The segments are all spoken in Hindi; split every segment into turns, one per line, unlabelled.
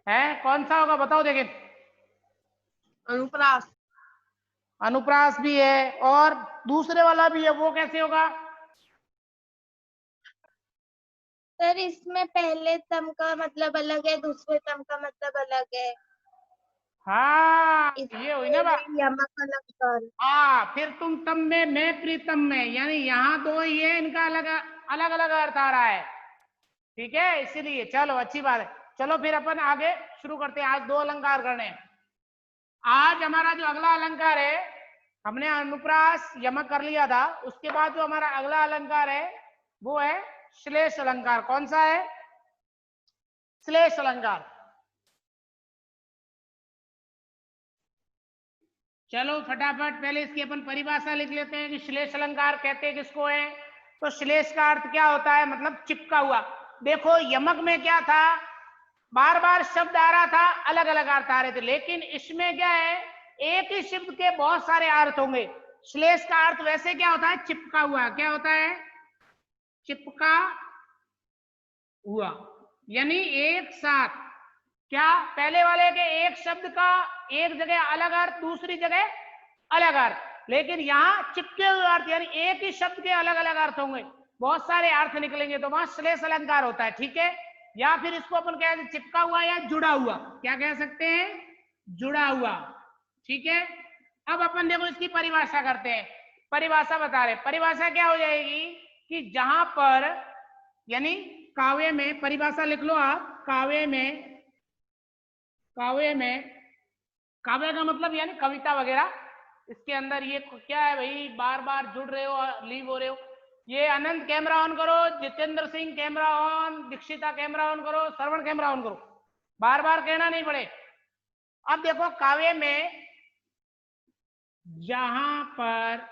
है, कौन सा होगा बताओ देखें।
अनुप्रास।
अनुप्रास भी है और दूसरे वाला भी है, वो कैसे होगा?
सर इसमें पहले तम का मतलब अलग है, दूसरे तम का मतलब अलग है।
हाँ, ये हुई ना बात।
इसलिए यमक अलंकार।
फिर तुम तम में, मैं प्रीतम में, यानी यहाँ दो ही है, इनका अलग अलग अलग अर्थ आ रहा है। ठीक है, इसीलिए चलो अच्छी बात है। चलो फिर अपन आगे शुरू करते हैं। आज दो अलंकार करने हैं। आज हमारा जो अगला अलंकार है, हमने अनुप्रास यमक कर लिया था, उसके बाद जो हमारा अगला अलंकार है वो है श्लेष अलंकार। कौन सा है? श्लेष अलंकार। चलो फटाफट पहले इसकी अपन परिभाषा लिख लेते हैं कि श्लेष अलंकार कहते हैं किसको है। तो श्लेष का अर्थ क्या होता है? मतलब चिपका हुआ। देखो यमक में क्या था, बार बार शब्द आ रहा था, अलग अलग अर्थ आ रहे थे, लेकिन इसमें क्या है, एक ही शब्द के बहुत सारे अर्थ होंगे। श्लेष का अर्थ वैसे क्या होता है? चिपका हुआ। क्या होता है? चिपका हुआ, यानी एक साथ। क्या पहले वाले के एक शब्द का एक जगह अलग अर्थ, दूसरी जगह अलग अर्थ, लेकिन यहाँ चिपके हुए अर्थ, यानी एक ही शब्द के अलग अलग अर्थ होंगे, बहुत सारे अर्थ निकलेंगे, तो वहां श्लेष अलंकार होता है। ठीक है, या फिर इसको अपन कह सकते चिपका हुआ या जुड़ा हुआ। क्या कह सकते हैं? जुड़ा हुआ। ठीक है, अब अपन देखो इसकी परिभाषा करते हैं। परिभाषा बता रहे, परिभाषा क्या हो जाएगी कि जहां पर, यानी काव्य में, परिभाषा लिख लो आप, काव्य में, काव्य में, काव्य का मतलब यानी कविता वगैरह, इसके अंदर ये क्या है भाई, बार बार जुड़ रहे हो, लीव हो रहे हो। ये अनंत कैमरा ऑन करो, Jitendra Singh camera on, Dikshita camera on करो, श्रवण कैमरा ऑन करो, बार बार कहना नहीं पड़े। अब देखो काव्य में जहां पर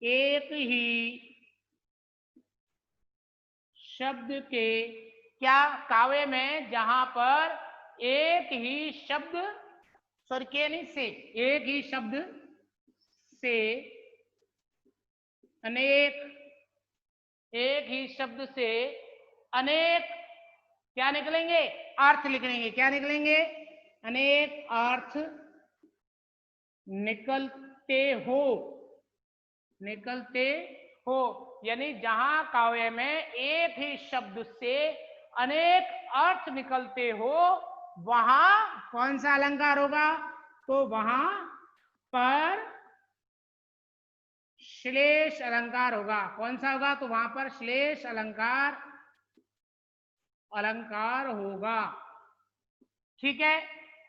एक ही शब्द के, क्या काव्य में जहां पर एक ही शब्द, सॉरी के नहीं, से, एक ही शब्द से अनेक, एक ही शब्द से अनेक क्या निकलेंगे? अर्थ निकलेंगे। क्या निकलेंगे? अनेक अर्थ निकलते हो, निकलते हो, यानी जहां काव्य में एक ही शब्द से अनेक अर्थ निकलते हो, वहां कौन सा अलंकार होगा? तो वहां पर श्लेष अलंकार होगा। कौन सा होगा? तो वहां पर श्लेष अलंकार, अलंकार होगा। ठीक है,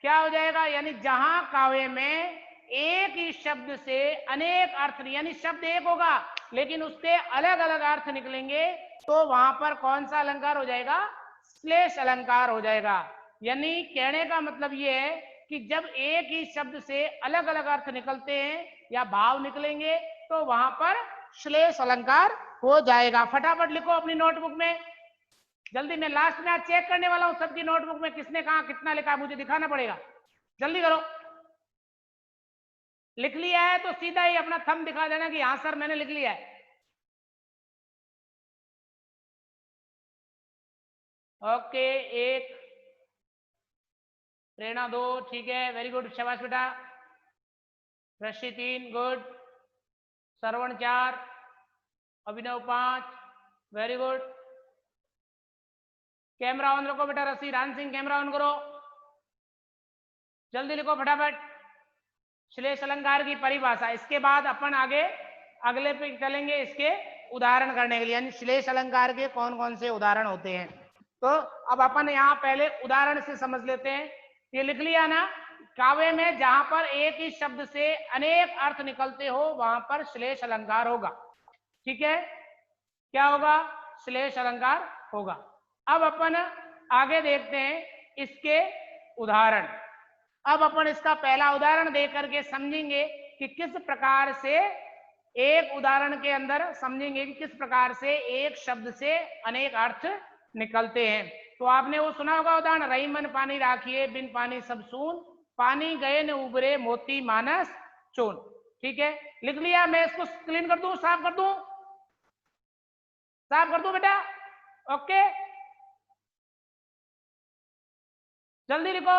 क्या हो जाएगा? यानी जहां काव्य में एक ही शब्द से अनेक अर्थ, यानी शब्द एक होगा लेकिन उससे अलग अलग अर्थ निकलेंगे, तो वहां पर कौन सा अलंकार हो जाएगा? श्लेष अलंकार हो जाएगा। यानी कहने का मतलब ये है कि जब एक ही शब्द से अलग अलग अर्थ निकलते हैं या भाव निकलेंगे, तो वहां पर श्लेष अलंकार हो जाएगा। फटाफट लिखो अपनी नोटबुक में, जल्दी। मैं लास्ट में आज चेक करने वाला हूं सबकी नोटबुक में किसने कहा कितना लिखा, मुझे दिखाना पड़ेगा। जल्दी करो। लिख लिया है तो सीधा ही अपना थंब दिखा देना कि हाँ सर मैंने लिख लिया है। ओके, एक, प्रेरणा दो, ठीक है, वेरी गुड, शाबाश बेटा। ऋषि तीन, गुड। श्रवण चार, अभिनव पांच, वेरी गुड। कैमरा ऑन रखो बेटा, रसी रान सिंह कैमरा ऑन करो, जल्दी लिखो फटाफट। श्लेष अलंकार की परिभाषा, इसके बाद अपन आगे अगले पे चलेंगे इसके उदाहरण करने के लिए, यानी श्लेष अलंकार के कौन कौन से उदाहरण होते हैं। तो अब अपन यहाँ पहले उदाहरण से समझ लेते हैं। ये लिख लिया ना, काव्य में जहां पर एक ही शब्द से अनेक अर्थ निकलते हो, वहां पर श्लेष अलंकार होगा। ठीक है, क्या होगा? श्लेष अलंकार होगा। अब अपन आगे देखते हैं इसके उदाहरण। अब अपन इसका पहला उदाहरण देख करके समझेंगे कि किस प्रकार से, एक उदाहरण के अंदर समझेंगे कि किस प्रकार से एक शब्द से अनेक अर्थ निकलते हैं। तो आपने वो सुना होगा उदाहरण, रही मन पानी राखिए, बिन पानी सब सून, पानी गए न उबरे मोती मानस चोन। ठीक है, लिख लिया? मैं इसको क्लीन कर दूं, साफ कर दूं? साफ कर दूं बेटा? ओके, जल्दी लिखो।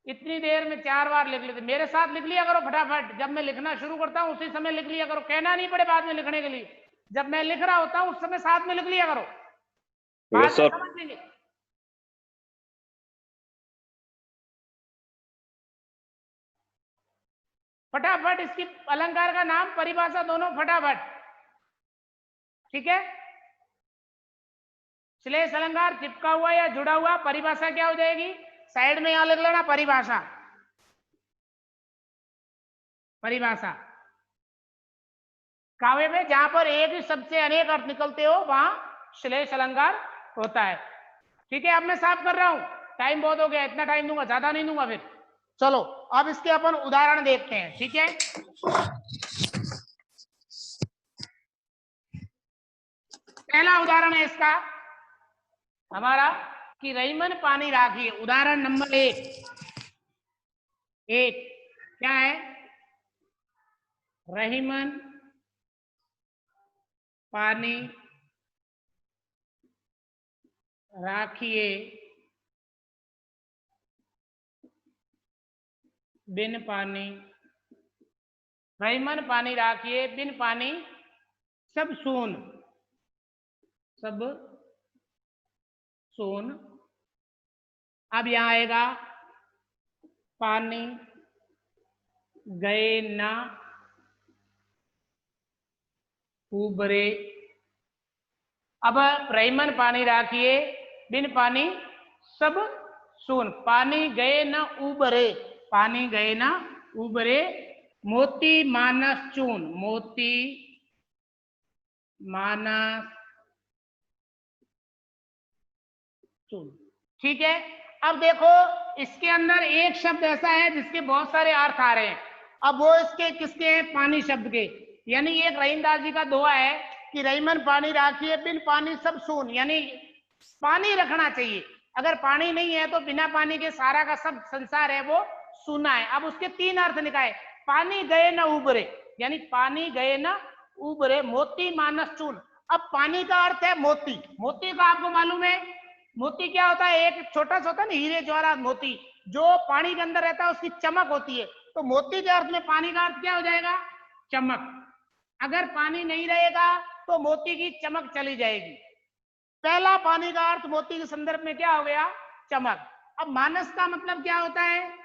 इतनी देर में 4 बार लिख लेते, मेरे साथ लिख लिया करो फटाफट। जब मैं लिखना शुरू करता हूं उसी समय लिख लिया करो, कहना नहीं पड़े बाद में लिखने के लिए। जब मैं लिख रहा होता हूं उस समय साथ में लिख लिया करो, बाद में समझ लेंगे। फटाफट इसकी अलंकार का नाम, परिभाषा दोनों फटाफट, ठीक है। श्लेष अलंकार चिपका हुआ या जुड़ा हुआ, परिभाषा क्या हो जाएगी, साइड में यहां लिख लेना परिभाषा। परिभाषा काव्य में जहां पर एक ही शब्द से अनेक अर्थ निकलते हो वहां श्लेष अलंकार होता है, ठीक है। अब मैं साफ कर रहा हूं, टाइम बहुत हो गया, इतना टाइम दूंगा, ज्यादा नहीं दूंगा फिर। चलो अब इसके अपन उदाहरण देखते हैं, ठीक है। पहला उदाहरण है इसका हमारा कि रहीमन पानी राखिए। उदाहरण नंबर 1 क्या है, रहीमन पानी राखिए बिन पानी, रहीमन पानी राखिए बिन पानी सब सून, सब सून। अब यहां आएगा पानी गए ना उबरे। अब रहीमन पानी राखिए बिन पानी सब सून, पानी गए न उबरे, पानी गए न उबरे। मोती मानस चून, मोती मानस चून, ठीक है। अब देखो इसके अंदर एक शब्द ऐसा है जिसके बहुत सारे अर्थ आ रहे हैं। अब वो इसके किसके हैं, पानी शब्द के। यानी एक रहीमदास जी का दोहा है कि रहीमन पानी राखिए बिन पानी सब सून, यानी पानी रखना चाहिए। अगर पानी नहीं है तो बिना पानी के सारा का सब संसार है वो सूना है। अब उसके 3 अर्थ निकाले, पानी गए न उबरे, यानी पानी गए न उबरे। मोती मानस चून, अब पानी का अर्थ है मोती। मोती का आपको मालूम है, मोती क्या होता है, एक छोटा सा होता है ना हीरे ज्वारा मोती, जो पानी के अंदर रहता है उसकी चमक होती है। तो मोती के अर्थ में पानी का अर्थ क्या हो जाएगा, चमक। अगर पानी नहीं रहेगा तो मोती की चमक चली जाएगी। पहला पानी का अर्थ मोती के संदर्भ में क्या हो गया, चमक। अब मानस का मतलब क्या होता है,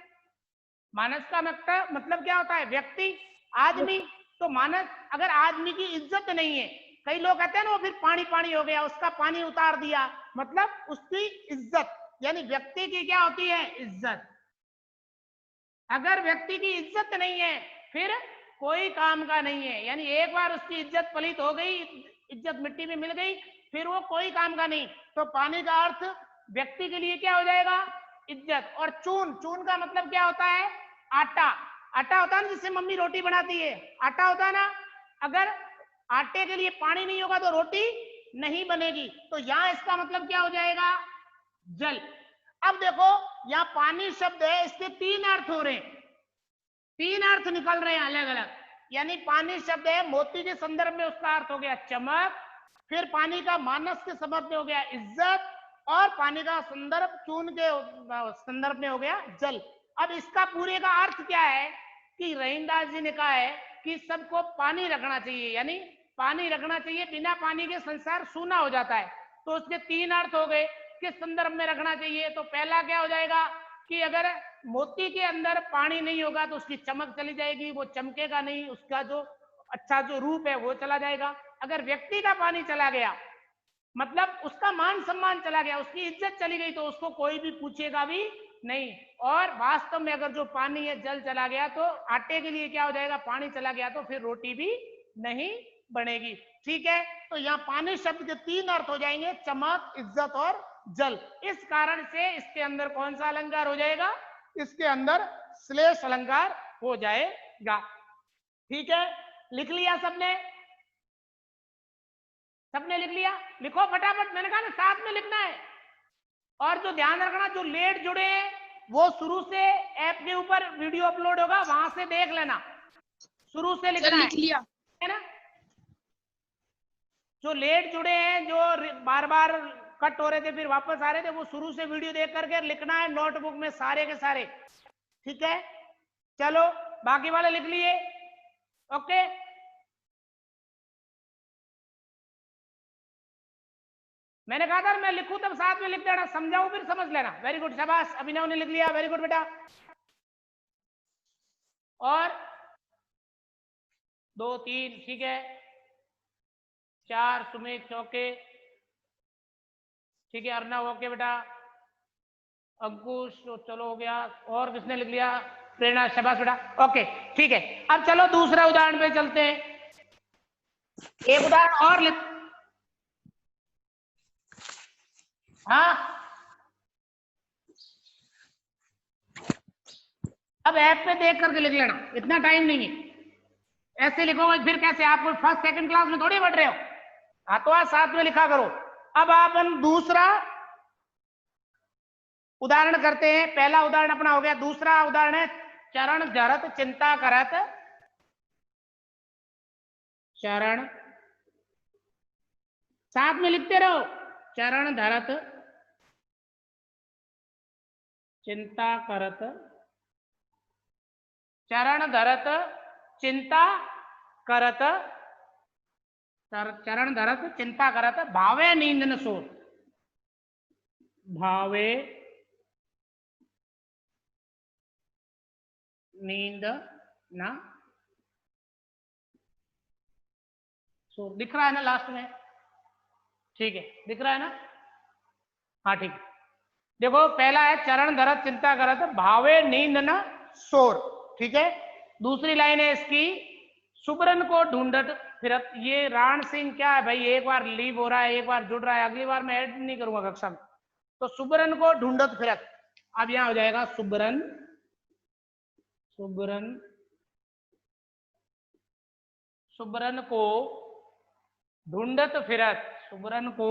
मानस का मतलब क्या होता है, व्यक्ति, आदमी। तो मानस, अगर आदमी की इज्जत नहीं है, कई लोग कहते हैं ना वो फिर पानी पानी हो गया, उसका पानी उतार दिया, मतलब उसकी इज्जत, यानी व्यक्ति की क्या होती है, इज्जत। अगर व्यक्ति की इज्जत नहीं है फिर कोई काम का नहीं है, यानी एक बार उसकी इज्जत पलित हो गई, इज्जत मिट्टी में मिल गई, फिर वो कोई काम का नहीं। तो पानी का अर्थ व्यक्ति के लिए क्या हो जाएगा, इज्जत। और चून, चून का मतलब क्या होता है, आटा। आटा होता है ना जिससे मम्मी रोटी बनाती है, आटा होता है ना। अगर आटे के लिए पानी नहीं होगा तो रोटी नहीं बनेगी। तो यहां इसका मतलब क्या हो जाएगा, जल। अब देखो यहां पानी शब्द है, इसके 3 अर्थ हो रहे हैं, 3 अर्थ निकल रहे हैं अलग अलग। यानी पानी शब्द है, मोती के संदर्भ में उसका अर्थ हो गया चमक, फिर पानी का मानस के संदर्भ में हो गया इज्जत, और पानी का संदर्भ चून के संदर्भ में हो गया जल। अब इसका पूरे का अर्थ क्या है कि रहीमदास जी ने कहा है कि सबको पानी रखना चाहिए, यानी पानी रखना चाहिए, बिना पानी के संसार सूना हो जाता है। तो उसके 3 अर्थ हो गए, किस संदर्भ में रखना चाहिए। तो पहला क्या हो जाएगा कि अगर मोती के अंदर पानी नहीं होगा तो उसकी चमक चली जाएगी, वो चमकेगा नहीं, उसका जो अच्छा जो रूप है वो चला जाएगा। अगर व्यक्ति का पानी चला गया मतलब उसका मान सम्मान चला गया, उसकी इज्जत चली गई, तो उसको कोई भी पूछेगा भी नहीं। और वास्तव में अगर जो पानी है, जल चला गया तो आटे के लिए क्या हो जाएगा, पानी चला गया तो फिर रोटी भी नहीं बनेगी, ठीक है। तो यहाँ पानी शब्द के 3 अर्थ हो जाएंगे, चमक, इज्जत और जल। इस कारण से इसके अंदर कौन सा अलंकार हो जाएगा, इसके अंदर श्लेष अलंकार हो जाएगा, ठीक है। लिख लिया सबने, सबने लिख लिया, लिखो फटाफट, मैंने कहा ना साथ में लिखना है। और जो ध्यान रखना, जो लेट जुड़े हैं वो शुरू से ऐप के ऊपर वीडियो अपलोड होगा, वहां से देख लेना, शुरू से लिखना है,
लिख लिया
है ना। जो लेट जुड़े हैं, जो बार बार कट हो रहे थे फिर वापस आ रहे थे, वो शुरू से वीडियो देख करके लिखना है नोटबुक में सारे के सारे, ठीक है। चलो बाकी वाले लिख लिए, ओके। मैंने कहा था मैं लिखूं तब साथ में लिख देना, समझाऊं फिर समझ लेना। वेरी गुड, शाबाश, अभिनव ने लिख लिया, वेरी गुड बेटा। और 2 3 ठीक है, 4 सुमित चौके, ठीक है, अर्णव ओके बेटा, अंकुश तो चलो हो गया, और किसने लिख लिया, प्रेरणा, शाबाश बेटा, ओके ठीक है। अब चलो दूसरा उदाहरण पे चलते हैं, एक उदाहरण और लिख, हाँ अब ऐप पे देख करके लिख लेना, इतना टाइम नहीं है, ऐसे लिखोगे फिर कैसे, आप कोई फर्स्ट सेकंड क्लास में थोड़ी पढ़ रहे हो, हाथों हाथ साथ में लिखा करो। अब आप दूसरा उदाहरण करते हैं, पहला उदाहरण अपना हो गया, दूसरा उदाहरण है चरण धरत चिंता करत, चरण साथ में लिखते रहो, चरण धरत चिंता करत, चरण धरत चिंता करत, चरण धरत चिंता करत, भावे नींद न सो, भावे नींद ना सो, दिख रहा है ना लास्ट में, ठीक है दिख रहा है ना, हाँ ठीक है। देखो पहला है चरण धरत चिंता करत, भावे नींद न सोर, ठीक है। दूसरी लाइन है इसकी, सुबरन को ढूंढत फिरत, ये राण सिंह क्या है भाई, एक बार लीव हो रहा है, एक बार जुड़ रहा है, अगली बार मैं ऐड नहीं करूंगा कक्षा में, तो सुबरन को ढूंढत फिरत, अब यहां हो जाएगा सुबरन, सुबरन, सुबरन को ढूंढत फिरत, सुबरन को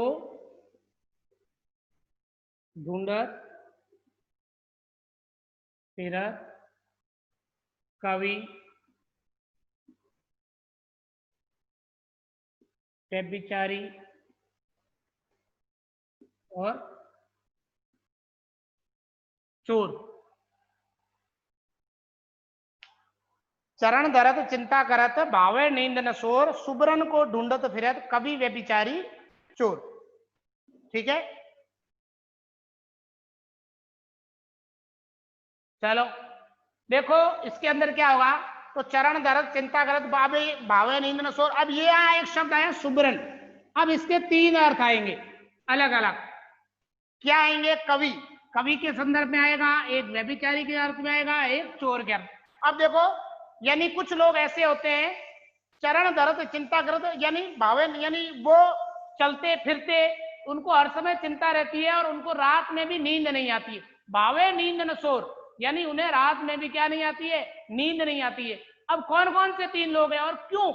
ढूंढत फिरत कवि व्यभिचारी और चोर, चरण धरत चिंता करत, भावे नींद न सोर, सुबरन को ढूंढत फिरत कवि व्यभिचारी चोर, ठीक है। चलो देखो इसके अंदर क्या होगा, तो चरण धरत चिंता करत भावे भावे नींद न सोर, अब ये यहाँ एक शब्द आया सुबरन, अब इसके 3 अर्थ आएंगे अलग अलग, क्या आएंगे, कवि, कवि के संदर्भ में आएगा, एक व्यभिचारी के अर्थ में आएगा, एक चोर के अर्थ। अब देखो यानी कुछ लोग ऐसे होते हैं, चरण धरत चिंता करत, यानी भावे, यानी वो चलते फिरते उनको हर समय चिंता रहती है और उनको रात में भी नींद नहीं आती है, भावे नींद न सोर, यानी उन्हें रात में भी क्या नहीं आती है, नींद नहीं आती है। अब कौन कौन से 3 लोग हैं और क्यों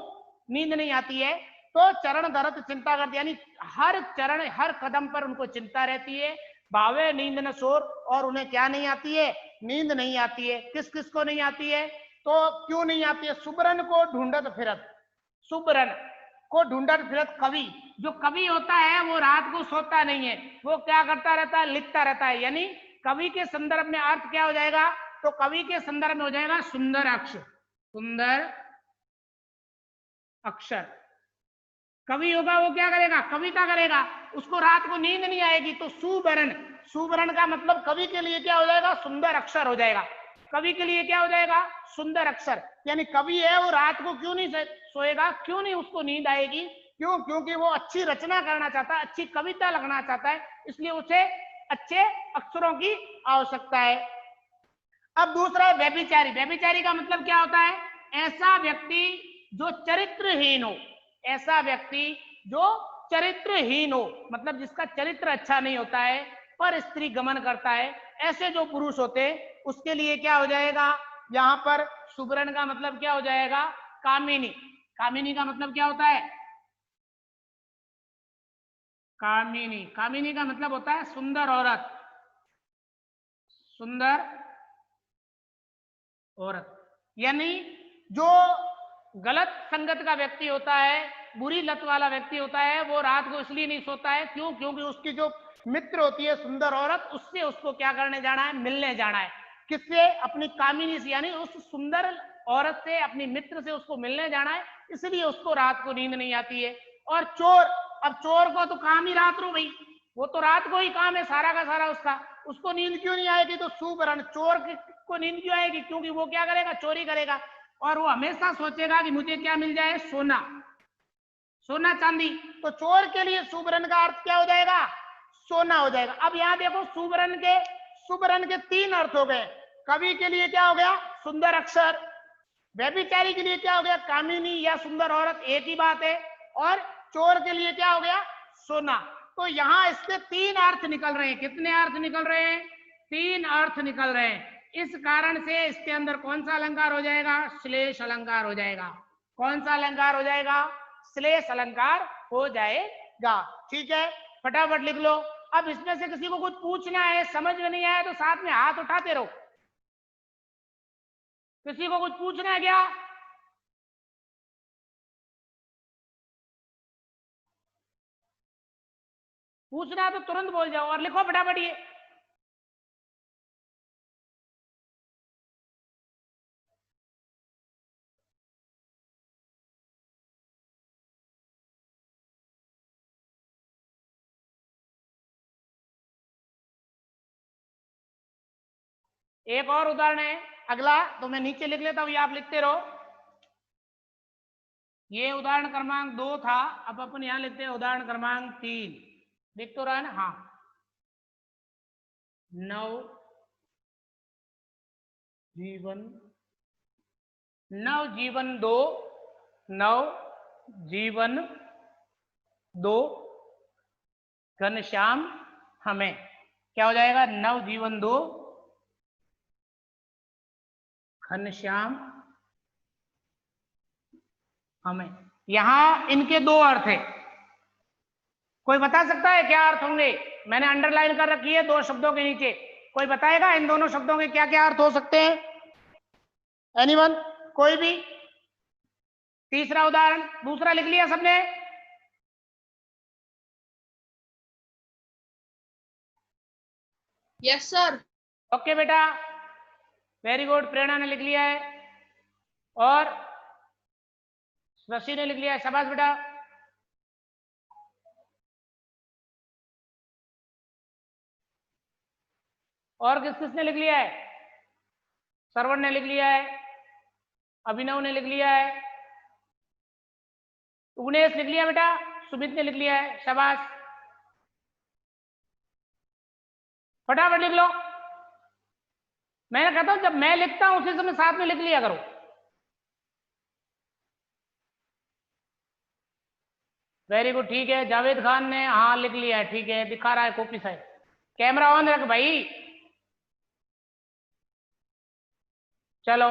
नींद नहीं आती है, तो चरण धरत चिंता करते, यानी हर चरण हर कदम पर उनको चिंता रहती है, भावे नींद न सोर, और उन्हें क्या नहीं आती है, नींद नहीं आती है। किस किस को नहीं आती है, तो क्यों नहीं आती है, सुबरन को ढूंढत फिरत, सुबरन को ढूंढत फिरत कवि, जो कवि होता है वो रात को सोता नहीं है, वो क्या करता रहता है, लिखता रहता है, यानी कवि के संदर्भ में अर्थ क्या हो जाएगा, तो कवि के संदर्भ में हो जाएगा सुंदर अक्षर, सुंदर अक्षर। कवि होगा वो क्या करेगा, कविता करेगा, उसको रात को नींद नहीं आएगी, तो सुबरन, सुबरन का मतलब कवि के लिए क्या हो जाएगा, सुंदर अक्षर हो जाएगा, कवि के लिए क्या हो जाएगा, सुंदर अक्षर, यानी कवि है वो रात को क्यों नहीं सोएगा, क्यों नहीं उसको नींद आएगी, क्यों, क्योंकि वो अच्छी रचना करना चाहता है, अच्छी कविता लिखना चाहता है, इसलिए उसे अच्छे अक्षरों की आवश्यकता है। अब दूसरा है व्यभिचारी, व्यभिचारी का मतलब क्या होता है, ऐसा व्यक्ति जो चरित्रहीन हो, ऐसा व्यक्ति जो चरित्रहीन हो, मतलब जिसका चरित्र अच्छा नहीं होता है, पर स्त्री गमन करता है, ऐसे जो पुरुष होते हैं उसके लिए क्या हो जाएगा, यहां पर सुबरन का मतलब क्या हो जाएगा, कामिनी, कामिनी का मतलब क्या होता है, कामिनी, कामिनी का मतलब होता है सुंदर औरत, सुंदर औरत, यानी जो गलत संगत का व्यक्ति होता है बुरी लत वाला व्यक्ति होता है वो रात को इसलिए नहीं सोता है, क्यों? क्योंकि उसकी जो मित्र होती है सुंदर औरत, उससे उसको क्या करने जाना है? मिलने जाना है। किससे? अपनी कामिनी से, यानी उस सुंदर औरत से, अपनी मित्र से उसको मिलने जाना है, इसलिए उसको रात को नींद नहीं आती है। और चोर, अब चोर को तो काम ही रात को, भाई वो तो रात को ही काम है सारा का सारा उसका, उसको नींद क्यों नहीं आएगी? तो सुबरन, चोर को नींद क्यों आएगी? क्योंकि वो क्या करेगा? चोरी करेगा, और वो हमेशा सोचेगा कि मुझे क्या मिल जाए? सोना, सोना चांदी। तो चोर के लिए सुबरन का अर्थ क्या हो जाएगा? सोना हो जाएगा। अब यहाँ देखो सुबरन के 3 अर्थ हो गए। कवि के लिए क्या हो गया? सुंदर अक्षर। व्यभिचारी के लिए क्या हो गया? कामिनी या सुंदर औरत, एक ही बात है। और चोर के लिए क्या हो गया? सोना। तो यहाँ इसके 3 अर्थ निकल रहे हैं। कितने अर्थ निकल रहे हैं? 3 अर्थ निकल रहे हैं। इस कारण से इसके अंदर कौन सा अलंकार हो जाएगा? श्लेष अलंकार हो जाएगा। कौन सा अलंकार हो जाएगा? श्लेष अलंकार हो जाएगा। ठीक है, फटाफट लिख लो। अब इसमें से किसी को कुछ पूछना है, समझ में नहीं आया तो साथ में हाथ उठाते रहो। किसी को कुछ पूछना है क्या? पूछना है तो तुरंत बोल जाओ और लिखो फटाफट। ये एक और उदाहरण है अगला, तो मैं नीचे लिख लेता हूं, ये आप लिखते रहो। ये उदाहरण क्रमांक 2 था, अब अपन यहां लिखते हैं उदाहरण क्रमांक 3। लिख तो रहा है ना? हाँ। नव जीवन 2, नव जीवन 2 घनश्याम हमें। क्या हो जाएगा? नव जीवन 2 घनश्याम हमें। यहां इनके 2 अर्थ है। कोई बता सकता है क्या अर्थ होंगे? मैंने अंडरलाइन कर रखी है 2 शब्दों के नीचे। कोई बताएगा इन दोनों शब्दों के क्या क्या अर्थ हो सकते हैं? एनीवन? कोई भी? तीसरा उदाहरण, दूसरा लिख लिया सबने?
Yes sir.
ओके बेटा, वेरी गुड। प्रेरणा ने लिख लिया है और शशि ने लिख लिया है, शाबाश बेटा। और किस किसने लिख लिया है? श्रवण ने लिख लिया है, अभिनव ने लिख लिया है, उग्नेश लिख लिया बेटा, सुमित ने लिख लिया है, शाबाश। फटाफट लिख लो। मैंने कहता हूं जब मैं लिखता हूं उसी समय साथ में लिख लिया करो। वेरी गुड, ठीक है। जावेद खान ने हाँ लिख लिया है, ठीक है, दिखा रहा है कॉपी साइड। कैमरा ऑन रख भाई। चलो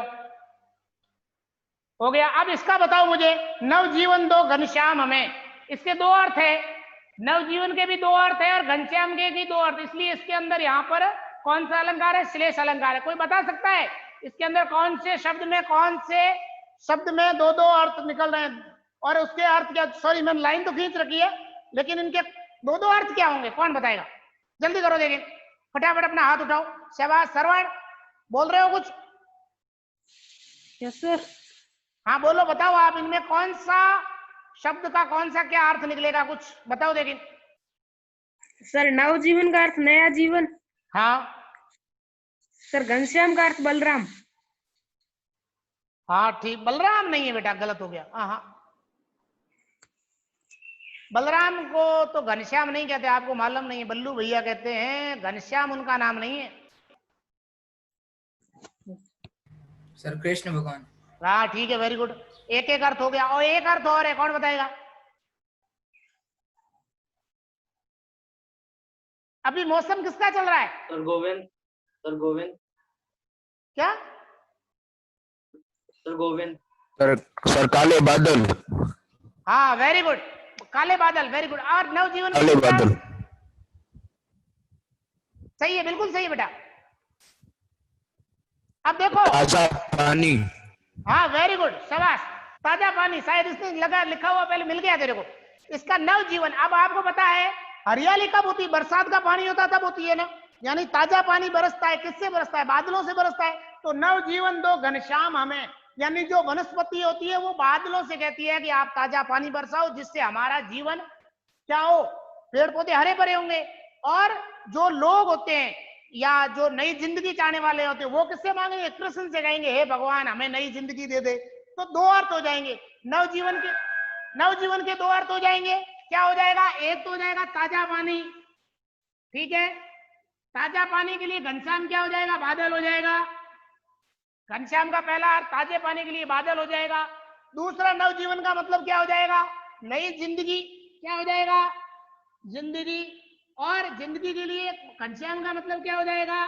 हो गया। अब इसका बताओ मुझे, नवजीवन 2 घनश्याम हमें, इसके 2 अर्थ है। नवजीवन के भी 2 अर्थ है और घनश्याम के भी 2 अर्थ, इसलिए इसके अंदर यहाँ पर कौन सा अलंकार है? श्लेष अलंकार है। कोई बता सकता है इसके अंदर कौन से शब्द में 2-2 अर्थ निकल रहे हैं? और उसके अर्थ क्या? सॉरी मैंने लाइन तो खींच रखी है, लेकिन इनके 2-2 अर्थ क्या होंगे? कौन बताएगा? जल्दी करो, देखिए फटाफट अपना हाथ उठाओ। शाबाश। श्रवण बोल रहे हो कुछ?
Yes sir.
हाँ बोलो, बताओ आप, इनमें कौन सा शब्द का कौन सा क्या अर्थ निकलेगा? कुछ बताओ देखिए।
सर नवजीवन का अर्थ नया जीवन।
हाँ
सर घनश्याम का अर्थ बलराम।
हाँ ठीक, बलराम नहीं है बेटा, गलत हो गया। हाँ बलराम को तो घनश्याम नहीं कहते, आपको मालूम नहीं है, बल्लू भैया कहते हैं, घनश्याम उनका नाम नहीं है।
सर कृष्ण भगवान।
हाँ ठीक है, वेरी गुड। एक एक अर्थ हो गया। और एक अर्थ और है, कौन बताएगा? अभी मौसम किसका चल रहा है?
सर गोविंद। सर गोविंद।
क्या?
सर गोविंद।
सर काले बादल।
हाँ वेरी गुड, काले बादल, वेरी गुड। और नवजीवन
काले बादल
सही है, बिल्कुल सही है बेटा। अब देखो,
ताजा पानी।
हाँ वेरी गुड, शाबाश। ताजा पानी, शायद इसने लगा लिखा हुआ पहले मिल गया तेरे को। इसका नवजीवन, अब आपको पता है हरियाली कब होती है? बरसात का पानी होता तब होती है ना, यानी ताजा पानी बरसता है। किससे बरसता है? बादलों से बरसता है। तो नवजीवन दो घनश्याम हमें, यानी जो वनस्पति होती है वो बादलों से कहती है कि आप ताजा पानी बरसाओ, जिससे हमारा जीवन क्या हो, पेड़ पौधे हरे भरे होंगे। और जो लोग होते हैं या जो नई जिंदगी चाहने वाले होते हैं वो किससे मांगेंगे? कृष्ण से कहेंगे हे भगवान हमें नई जिंदगी दे दे। तो दो अर्थ हो जाएंगे नवजीवन के दो अर्थ हो जाएंगे। क्या हो जाएगा? एक तो हो जाएगा ताजा पानी, ठीक है, ताजा पानी के लिए घनश्याम क्या हो जाएगा? बादल हो जाएगा। घनश्याम का पहला अर्थ ताजे पानी के लिए बादल हो जाएगा। दूसरा नवजीवन का मतलब क्या हो जाएगा? नई जिंदगी। क्या हो जाएगा? जिंदगी। और जिंदगी के लिए घनश्याम का मतलब क्या हो जाएगा?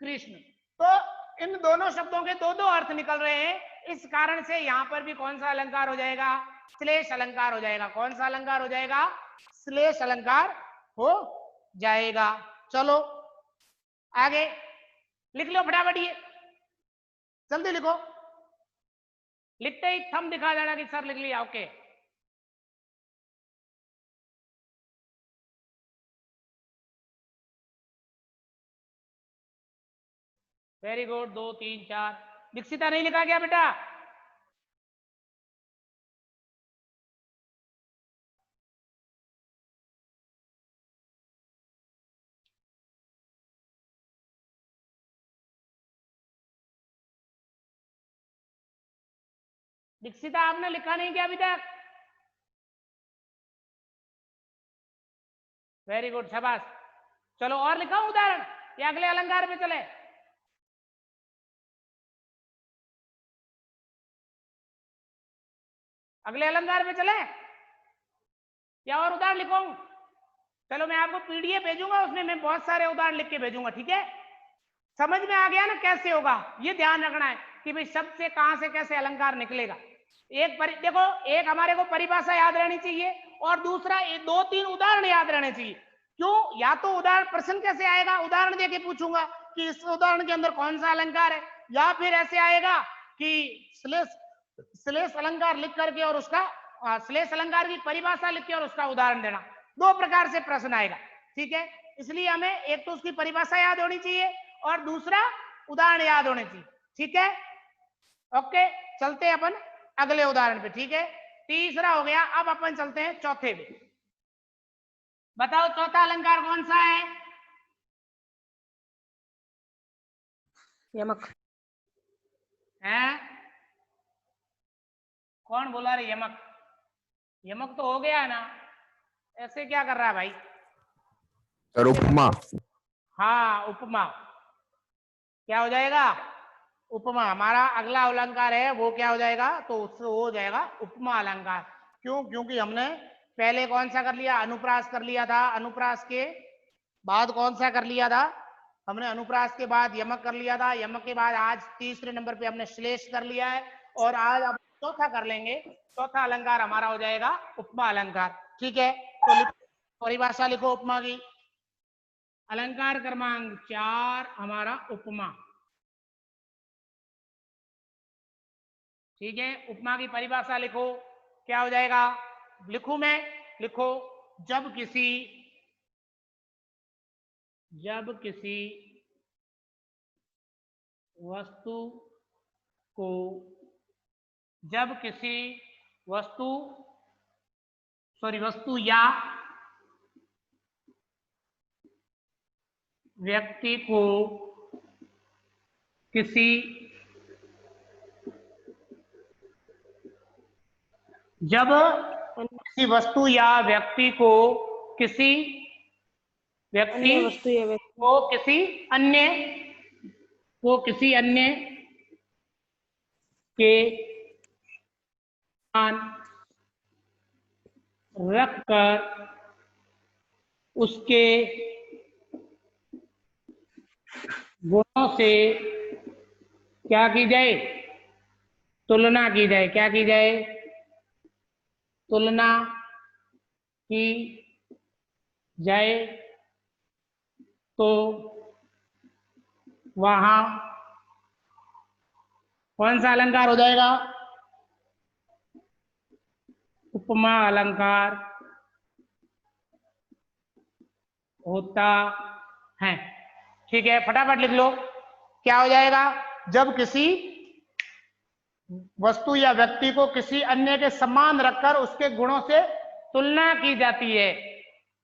कृष्ण। तो इन दोनों शब्दों के दो दो अर्थ निकल रहे हैं। इस कारण से यहां पर भी कौन सा अलंकार हो जाएगा? श्लेष अलंकार हो जाएगा। कौन सा अलंकार हो जाएगा? श्लेष अलंकार हो जाएगा। चलो आगे लिख लो फटाफट, ये जल्दी लिखो। लिखते ही थंब दिखा देना कि सर लिख लिया। Okay, very good. 2 3 4। दीक्षिता नहीं लिखा क्या बेटा? दीक्षिता आपने लिखा नहीं क्या अभी तक? वेरी गुड, शाबाश। चलो और लिखाओ उदाहरण या अगले अलंकार पे चले? अगले अलंकार पे चले या और उदाहरण लिखवाऊं? चलो मैं आपको पीडीएफ भेजूंगा, उसमें मैं बहुत सारे उदाहरण लिख के भेजूंगा, ठीक है? समझ में आ गया ना कैसे होगा? ये ध्यान रखना है कि भाई शब्द से कहां से कैसे अलंकार निकलेगा। देखो, एक हमारे को परिभाषा याद रहनी चाहिए और दूसरा 2-3 उदाहरण याद रहने चाहिए। क्यों? या तो उदाहरण प्रश्न कैसे आएगा, उदाहरण देके पूछूंगा कि इस उदाहरण के अंदर कौन सा अलंकार है, या फिर ऐसे आएगा कि श्लेष अलंकार लिख करके और उसका श्लेष अलंकार की परिभाषा लिख के और उसका उदाहरण देना। दो प्रकार से प्रश्न आएगा, ठीक है? इसलिए हमें एक तो उसकी परिभाषा याद होनी चाहिए और दूसरा उदाहरण याद होने चाहिए, ठीक है? ओके, चलते हैं अपन अगले उदाहरण पे, ठीक है? तीसरा हो गया, अब अपन चलते हैं चौथे पे। बताओ चौथा अलंकार कौन सा है?
यमक।
हैं? कौन बोला रे यमक? यमक तो हो गया ना, ऐसे क्या कर रहा है भाई?
सर उपमा।
हाँ, उपमा। क्या हो जाएगा? उपमा। हमारा अगला अलंकार है वो क्या हो जाएगा? तो उससे हो जाएगा उपमा अलंकार। क्यों? क्योंकि हमने पहले कौन सा कर लिया? अनुप्रास कर लिया था। अनुप्रास के बाद कौन सा कर लिया था? हमने अनुप्रास के बाद यमक कर लिया था। यमक के बाद आज तीसरे नंबर पे हमने श्लेष कर लिया है और आज अब चौथा कर लेंगे। चौथा अलंकार हमारा हो जाएगा उपमा अलंकार, ठीक है? तो परिभाषा लिखो उपमा की। अलंकार क्रमांक 4 हमारा उपमा, ठीक है? उपमा की परिभाषा लिखो, क्या हो जाएगा? लिखूं मैं? लिखो, जब किसी वस्तु को, वस्तु या व्यक्ति को किसी वस्तु या व्यक्ति को किसी अन्य के मान रखकर उसके गुणों से क्या की जाए? तुलना की जाए। क्या की जाए? तुलना की जाए। तो वहां कौन सा अलंकार हो जाएगा? उपमा अलंकार होता है। ठीक है, फटाफट लिख लो। क्या हो जाएगा? जब किसी वस्तु या व्यक्ति को किसी अन्य के समान रखकर उसके गुणों से तुलना की जाती है।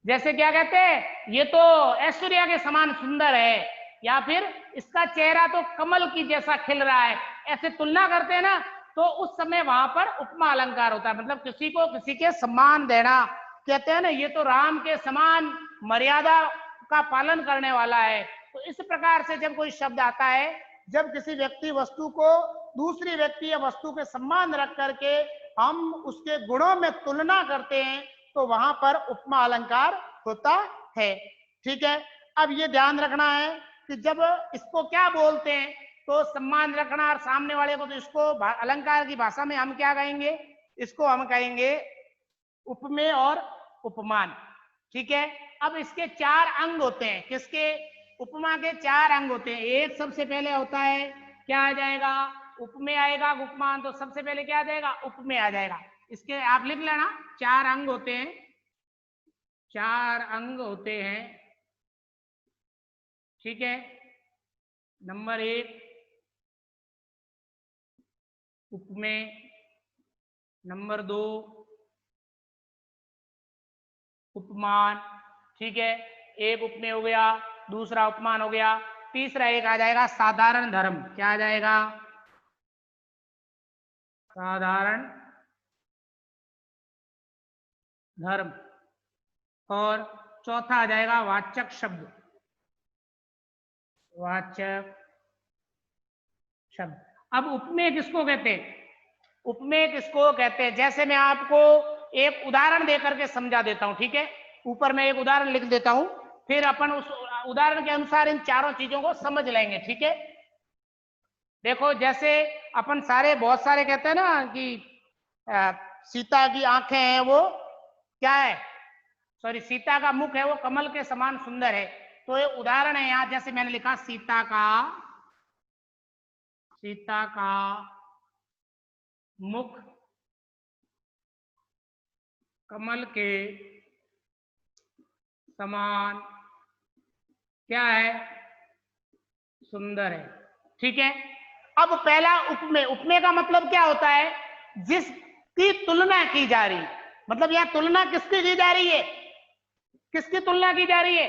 जैसे क्या कहते हैं, ये तो ऐश्वर्या के समान सुंदर है, या फिर इसका चेहरा तो कमल की जैसा खिल रहा है, ऐसे तुलना करते हैं ना, तो उस समय वहां पर उपमा अलंकार होता है। मतलब किसी को किसी के सम्मान देना। कहते हैं ना, ये तो राम के समान मर्यादा का पालन करने वाला है। तो इस प्रकार से जब कोई शब्द आता है, जब किसी व्यक्ति वस्तु को दूसरी व्यक्ति या वस्तु के सम्मान रख करके हम उसके गुणों में तुलना करते हैं, तो वहां पर उपमा अलंकार होता है। ठीक है, अब ये ध्यान रखना है कि जब इसको क्या बोलते हैं, तो सम्मान रखना और सामने वाले को, तो इसको अलंकार की भाषा में हम क्या कहेंगे? इसको हम कहेंगे उपमेय और उपमान। ठीक है, अब इसके 4 अंग होते हैं। किसके? उपमा के 4 अंग होते हैं। एक सबसे पहले होता है, क्या आ जाएगा? उपमेय आएगा। उपमान तो सबसे पहले क्या आ जाएगा? उपमेय आ जाएगा। इसके आप लिख लेना, 4 अंग होते हैं। 4 अंग होते हैं। ठीक है, नंबर 1 उपमेय, नंबर 2 उपमान। ठीक है, एक उपमेय हो गया, दूसरा उपमान हो गया, तीसरा एक आ जाएगा साधारण धर्म। क्या आ जाएगा? साधारण धर्म। और चौथा आ जाएगा वाचक शब्द। वाचक शब्द। अब उपमेय किसको कहते हैं? उपमेय किसको कहते हैं? जैसे मैं आपको एक उदाहरण देकर के समझा देता हूं। ठीक है, ऊपर मैं एक उदाहरण लिख देता हूं, फिर अपन उस उदाहरण के अनुसार इन चारों चीजों को समझ लेंगे। ठीक है, देखो, जैसे अपन सारे बहुत सारे कहते हैं ना कि सीता की आंखें हैं वो क्या है, सॉरी, सीता का मुख है वो कमल के समान सुंदर है। तो ये उदाहरण है यहाँ, जैसे मैंने लिखा सीता का मुख कमल के समान क्या है? सुंदर है। ठीक है, अब पहला उपमेय। उपमेय का मतलब क्या होता है? जिसकी तुलना की जा रही। मतलब यहां तुलना किसकी की जा रही है? किसकी तुलना की जा रही है?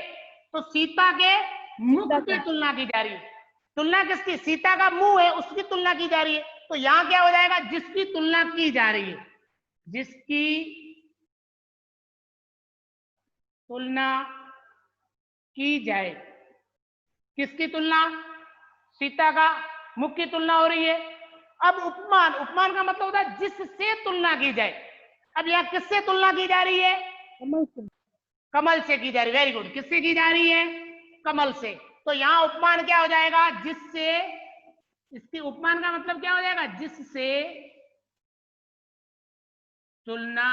तो सीता के मुख की तुलना की जा रही है। तुलना किसकी? सीता का मुंह है, उसकी तुलना की जा रही है। तो यहां क्या हो जाएगा? जिसकी तुलना की जा रही है। जिसकी तुलना की जाए। किसकी तुलना? सीता का मुख की तुलना हो रही है। अब उपमान। उपमान का मतलब होता है जिससे तुलना की जाए। अब यहां किससे तुलना की जा रही है? कमल से की जा रही है। Very good. किससे की जा रही है? कमल से। तो यहां उपमान क्या हो जाएगा? जिससे। इसकी उपमान का मतलब क्या हो जाएगा? जिससे तुलना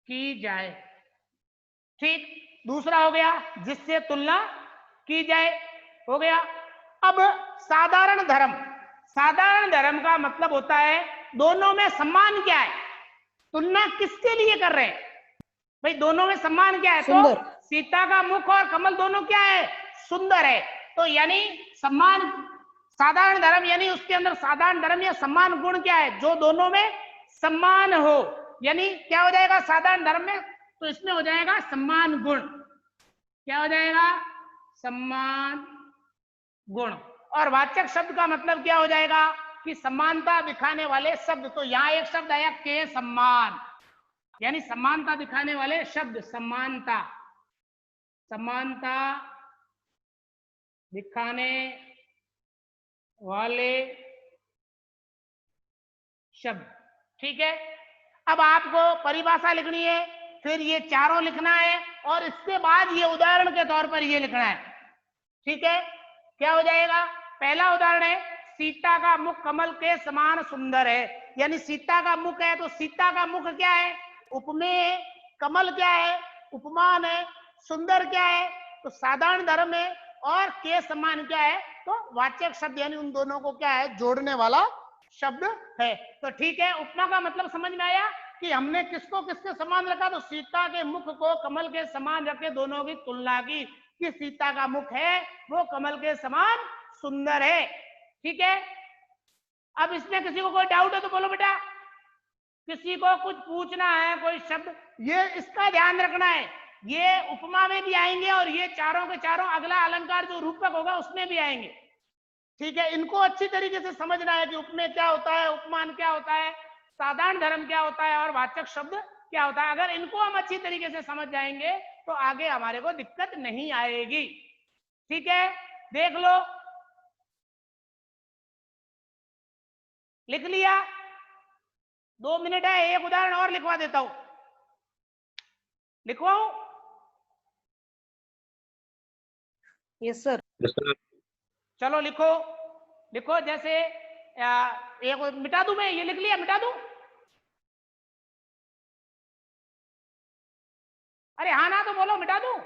की जाए। ठीक, दूसरा हो गया जिससे तुलना की जाए, हो गया। अब साधारण धर्म। साधारण धर्म का मतलब होता है दोनों में सम्मान क्या है? तुलना किसके लिए कर रहे हैं भाई? दोनों में सम्मान क्या है? तो सीता का मुख और कमल दोनों क्या है? सुंदर है। तो यानी सम्मान, साधारण धर्म यानी उसके अंदर साधारण धर्म या सम्मान गुण क्या है? जो दोनों में सम्मान हो। यानी क्या हो जाएगा साधारण धर्म में? तो इसमें हो जाएगा सम्मान गुण। क्या हो जाएगा? सम्मान गुण। और वाचक शब्द का मतलब क्या हो जाएगा? कि समानता दिखाने वाले शब्द। तो यहाँ एक शब्द आया के सम्मान, यानी समानता दिखाने वाले शब्द। समानता, समानता दिखाने वाले शब्द। ठीक है, अब आपको परिभाषा लिखनी है, फिर ये चारों लिखना है, और इसके बाद ये उदाहरण के तौर पर ये लिखना है। ठीक है, क्या हो जाएगा? पहला उदाहरण है सीता का मुख कमल के समान सुंदर है। यानी सीता का मुख है, तो सीता का मुख क्या है? उपमेय है। कमल क्या है? उपमान है। सुंदर क्या है? तो साधारण धर्म है। और के समान क्या है? तो वाचक शब्द, यानी उन दोनों को क्या है? जोड़ने वाला शब्द है। तो ठीक है, उपमा का मतलब समझ में आया कि हमने किसको किसके समान रखा, तो सीता के मुख को कमल के समान रखे, दोनों की तुलना की कि सीता का मुख है वो कमल के समान सुंदर है। ठीक है, अब इसमें किसी को कोई डाउट है तो बोलो बेटा, किसी को कुछ पूछना है, कोई शब्द, ये इसका ध्यान रखना है, ये उपमा में भी आएंगे और ये चारों के चारों अगला अलंकार जो रूपक होगा उसमें भी आएंगे। ठीक है, इनको अच्छी तरीके से समझना है कि उपमेय क्या होता है, उपमान क्या होता है, साधारण धर्म क्या होता है और वाचक शब्द क्या होता है। अगर इनको हम अच्छी तरीके से समझ जाएंगे तो आगे हमारे को दिक्कत नहीं आएगी। ठीक है, देख लो, लिख लिया? 2 मिनट है, एक उदाहरण और लिखवा देता हूं, लिखवाऊं?
Yes sir.
चलो लिखो, लिखो। जैसे एक मिटा दूं मैं, ये लिख लिया, मिटा दूं? अरे हाँ ना तो बोलो, मिटा दूं?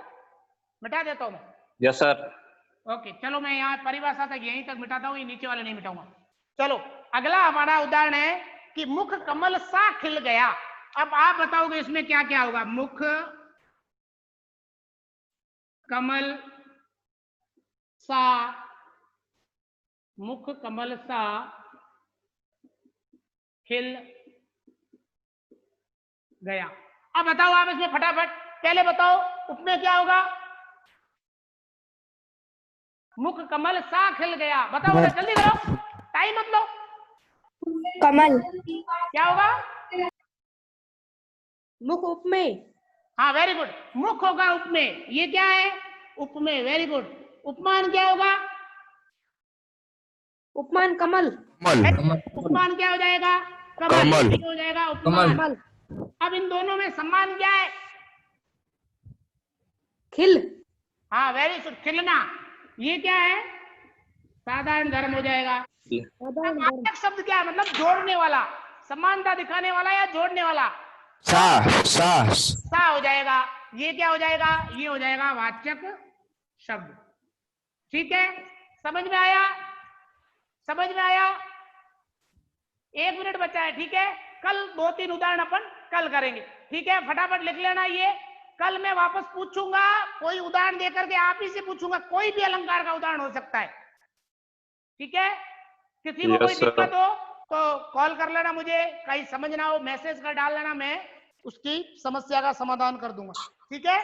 मिटा देता हूं मैं।
Yes sir.
ओके, चलो मैं यहाँ परिभाषा तक यहीं तक मिटाता हूँ, ये नीचे वाले नहीं मिटाऊंगा। चलो अगला हमारा उदाहरण है कि मुख कमल सा खिल गया। अब आप बताओगे इसमें क्या क्या होगा? मुख कमल सा, मुख कमल सा खिल गया। अब बताओ आप इसमें फटाफट, पहले बताओ उपमेय क्या होगा? मुख कमल सा खिल गया, बताओ बताओ, जल्दी करो, टाइम मत लो।
कमल।
क्या होगा?
मुख उपमेय।
हाँ वेरी गुड, मुख होगा उपमेय, ये क्या है? उपमेय, वेरी गुड। उपमान क्या होगा?
उपमान कमल।
कमल।
उपमान क्या हो जाएगा?
कमल।
क्या हो जाएगा? उपमान।
कमल।
अब इन दोनों में सम्मान क्या है?
खिल।
हाँ वेरी गुड, खिलना। ये क्या है? साधारण धर्म हो जाएगा। अब वाचक शब्द क्या है? मतलब जोड़ने वाला, समानता दिखाने वाला या जोड़ने वाला? सा हो जाएगा। ये क्या हो जाएगा? ये हो जाएगा वाचक शब्द। ठीक है, समझ में आया? समझ में आया? 1 मिनट बचा है। ठीक है, कल 2-3 उदाहरण अपन कल करेंगे। ठीक है, फटाफट लिख लेना। ये कल मैं वापस पूछूंगा, कोई उदाहरण देकर के आप ही से पूछूंगा, कोई भी अलंकार का उदाहरण हो सकता है। ठीक है, किसी को कोई दिक्कत हो तो कॉल कर लेना मुझे, कहीं समझ ना हो मैसेज कर डाल लेना, मैं उसकी समस्या का समाधान कर दूंगा। ठीक है।